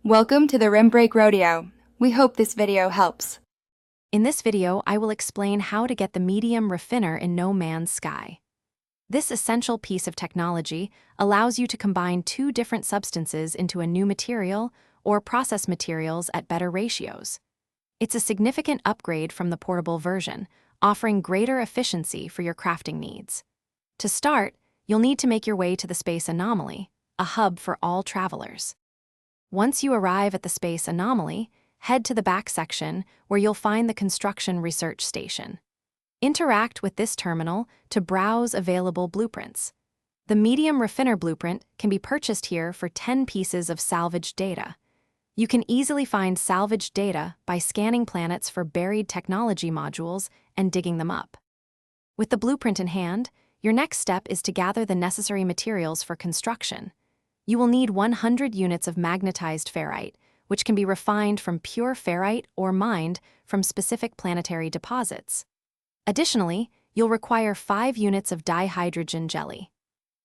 Welcome to the Rim Break Rodeo. We hope this video helps. In this video, I will explain how to get the medium raffiner in No Man's Sky. This essential piece of technology allows you to combine two different substances into a new material or process materials at better ratios. It's a significant upgrade from the portable version, offering greater efficiency for your crafting needs. To start, you'll need to make your way to the Space Anomaly, a hub for all travelers. Once you arrive at the Space Anomaly, head to the back section where you'll find the Construction Research Station. Interact with this terminal to browse available blueprints. The Medium Raffiner blueprint can be purchased here for 10 pieces of salvaged data. You can easily find salvaged data by scanning planets for buried technology modules and digging them up. With the blueprint in hand, your next step is to gather the necessary materials for construction. You will need 100 units of magnetized ferrite, which can be refined from pure ferrite or mined from specific planetary deposits. Additionally, you'll require 5 units of dihydrogen jelly.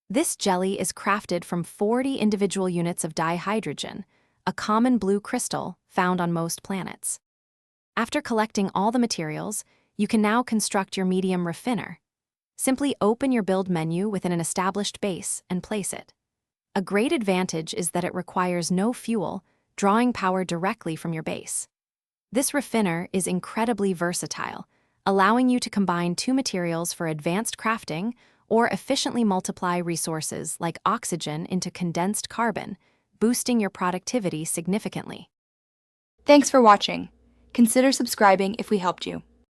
This jelly is crafted from 40 individual units of dihydrogen, a common blue crystal found on most planets. After collecting all the materials, you can now construct your medium raffiner. Simply open your build menu within an established base and place it. A great advantage is that it requires no fuel, drawing power directly from your base. This raffiner is incredibly versatile, allowing you to combine two materials for advanced crafting or efficiently multiply resources like oxygen into condensed carbon, boosting your productivity significantly. Thanks for watching. Consider subscribing if we helped you.